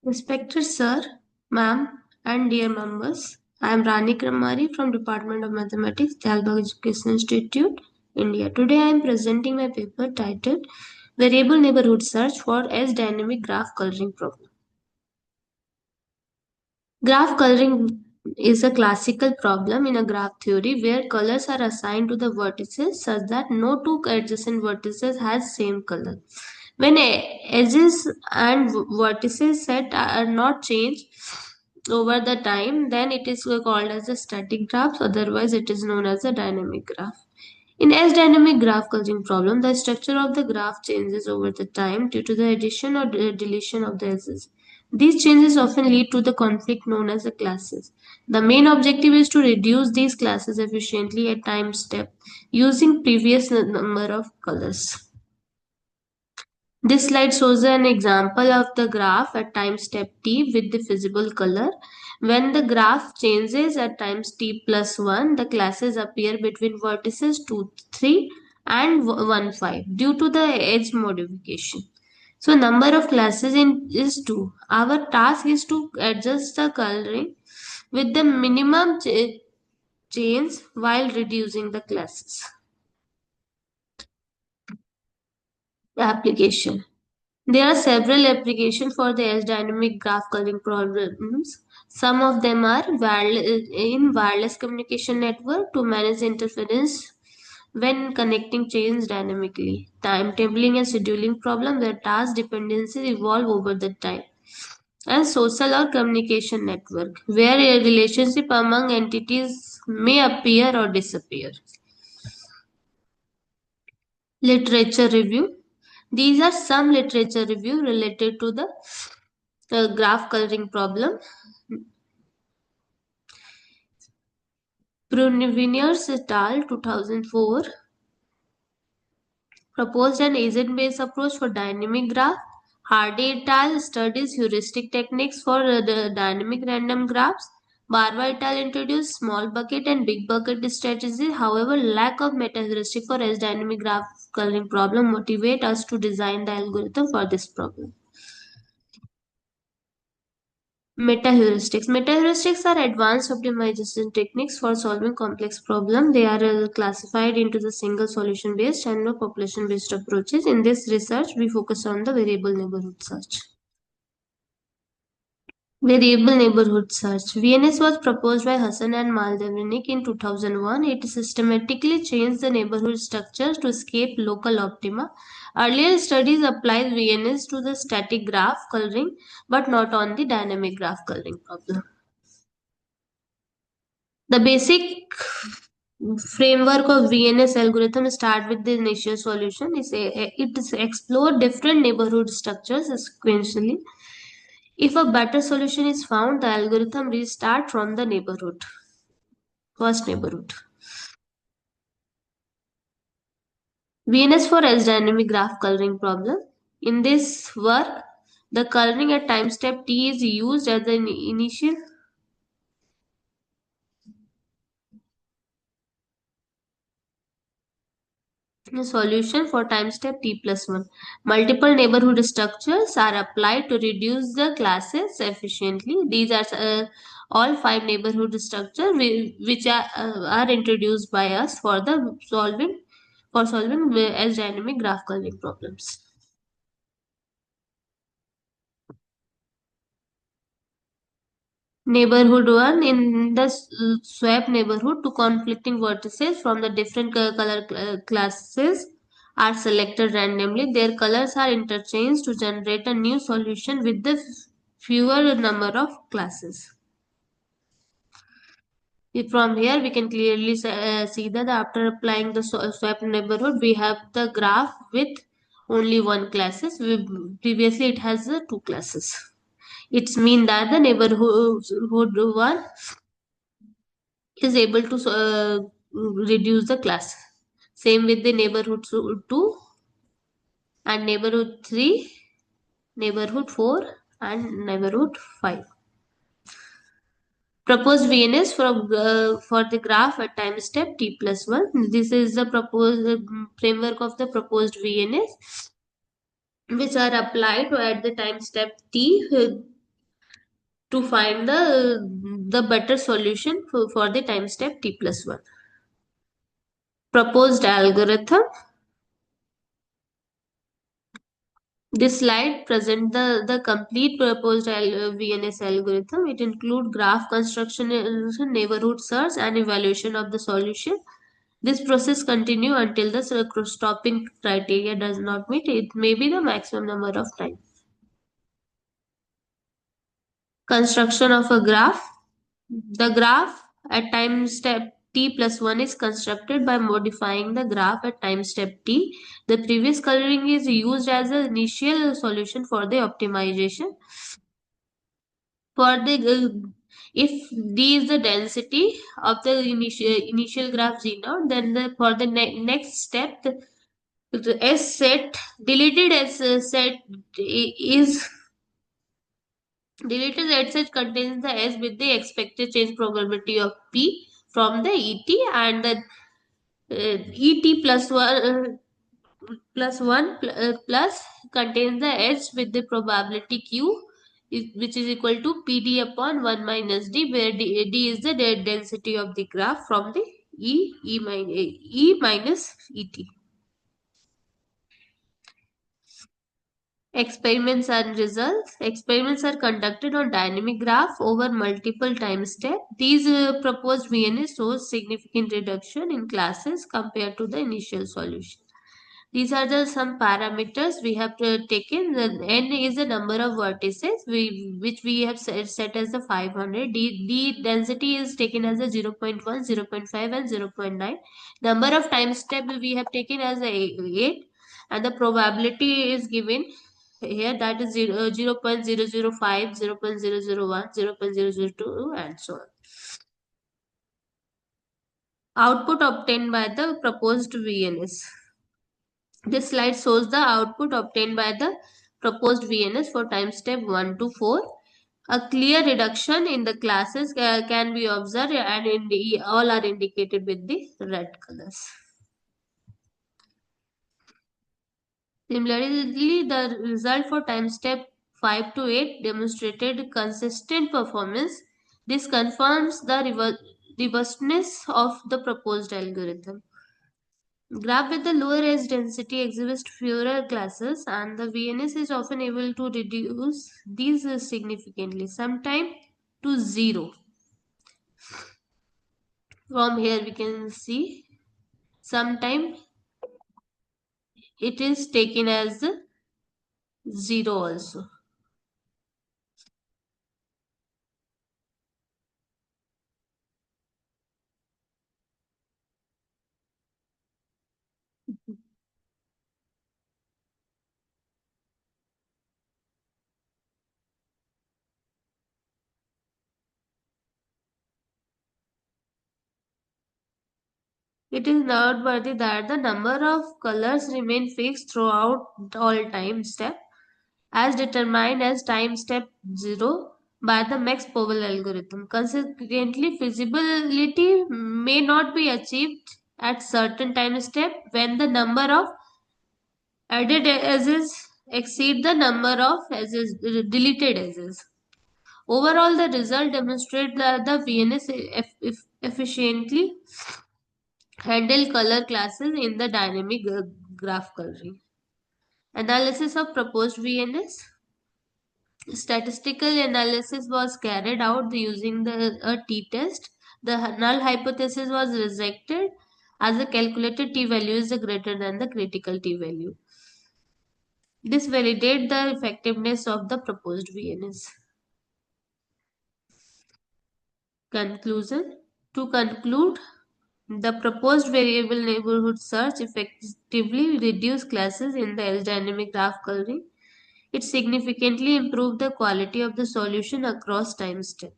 Respected sir, ma'am, and dear members, I am Rani Kumari from Department of Mathematics, Dalbagh Education Institute, India. Today I am presenting my paper titled Variable Neighborhood Search for S-Dynamic Graph Coloring Problem. Graph coloring is a classical problem in a graph theory where colors are assigned to the vertices such that no two adjacent vertices has same color. When edges and vertices set are not changed over the time, then it is called as a static graph. Otherwise, it is known as a dynamic graph. In S-dynamic graph coloring problem, the structure of the graph changes over the time due to the addition or deletion of the edges. These changes often lead to the conflict known as the classes. The main objective is to reduce these classes efficiently at time step using previous number of colors. This slide shows an example of the graph at time step t with the visible color. When the graph changes at times t plus 1, the classes appear between vertices 2, 3 and 1, 5 due to the edge modification. So number of classes is 2. Our task is to adjust the coloring with the minimum change while reducing the classes. Application. There are several applications for the S-dynamic graph coloring problems. Some of them are in wireless communication network to manage interference when connecting chains dynamically. Timetabling and scheduling problem where task dependencies evolve over the time. And social or communication network where a relationship among entities may appear or disappear. Literature review. These are some literature review related to the graph coloring problem. Bruneviniers et al. 2004 proposed an agent-based approach for dynamic graph. Hardy et al. Studies heuristic techniques for the dynamic random graphs. Barba et al. Introduced small bucket and big bucket strategies. However, lack of meta-heuristic for S-dynamic graph coloring problem motivate us to design the algorithm for this problem. Meta-heuristics. Meta-heuristics are advanced optimization techniques for solving complex problems. They are classified into the single solution-based and population-based approaches. In this research, we focus on the variable neighborhood search. Variable neighborhood search. VNS was proposed by Hassan and Maldevinik in 2001. It systematically changed the neighborhood structure to escape local optima. Earlier studies applied VNS to the static graph coloring, but not on the dynamic graph coloring problem. The basic framework of VNS algorithm start with the initial solution. It is explore different neighborhood structures sequentially. If a better solution is found, the algorithm restart from the first neighborhood. VNS for S dynamic graph coloring problem. In this work, the coloring at time step t is used as an initial solution for time step t plus 1. Multiple neighborhood structures are applied to reduce the classes efficiently. These are all 5 neighborhood structures which are introduced by us for the solving as dynamic graph coloring problems. Neighborhood 1 in the swap neighborhood, two conflicting vertices from the different color classes are selected randomly. Their colors are interchanged to generate a new solution with the fewer number of classes. From here, we can clearly see that after applying the swap neighborhood, we have the graph with only one classes. Previously, it has two classes. It's mean that the neighborhood one is able to reduce the class. Same with the neighborhood 2 and neighborhood 3, neighborhood 4 and neighborhood 5. Proposed VNS for the graph at time step t plus 1. This is the proposed framework of the proposed VNS which are applied at the time step t. to find the better solution for the time step t plus 1. Proposed algorithm. This slide presents the complete proposed VNS algorithm. It includes graph construction, neighborhood search, and evaluation of the solution. This process continue until the stopping criteria does not meet. It may be the maximum number of times. Construction of a graph. The graph at time step t plus 1 is constructed by modifying the graph at time step t. The previous coloring is used as an initial solution for the optimization. For the if d is the density of the initial graph z naught, then for the next step the S set deleted S set is deleted S set contains the S with the expected change probability of P from the ET, and the ET plus 1 plus contains the S with the probability Q, which is equal to PD upon 1 minus D, where D is the density of the graph from the E minus ET. Experiments and results. Experiments are conducted on dynamic graph over multiple time steps. These proposed VNS shows significant reduction in classes compared to the initial solution. These are the some parameters we have taken. The n is the number of vertices which we have set as the 500. D density is taken as a 0.1, 0.5 and 0.9. Number of time step we have taken as a 8, and the probability is given here, that is 0.005, 0.001, 0.002 and so on. Output obtained by the proposed VNS. This slide shows the output obtained by the proposed VNS for time step 1 to 4. A clear reduction in the classes can be observed, and all are indicated with the red colors. Similarly, the result for time step 5 to 8 demonstrated consistent performance. This confirms the robustness of the proposed algorithm. Graph with the lower edge density exhibits fewer classes, and the VNS is often able to reduce these significantly, sometimes to 0. From here we can see sometimes it is taken as 0 also. It is noteworthy that the number of colors remain fixed throughout all time step, as determined as time step 0 by the Max Powell algorithm. Consequently, feasibility may not be achieved at certain time step when the number of added edges exceed the number of edges, deleted edges. Overall, the result demonstrates that the VNS efficiently handle color classes in the dynamic graph coloring. Analysis of proposed VNS. Statistical analysis was carried out using the t-test. The null hypothesis was rejected as the calculated t-value is greater than the critical t-value. This validates the effectiveness of the proposed VNS. Conclusion. To conclude, the proposed variable neighborhood search effectively reduced classes in the dynamic graph coloring. It significantly improved the quality of the solution across time steps.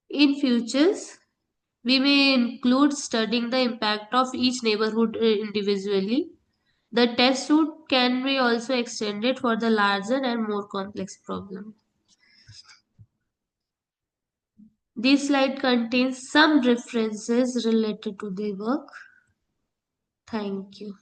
In futures, we may include studying the impact of each neighborhood individually. The test suite can be also extended for the larger and more complex problem. This slide contains some references related to the work. Thank you.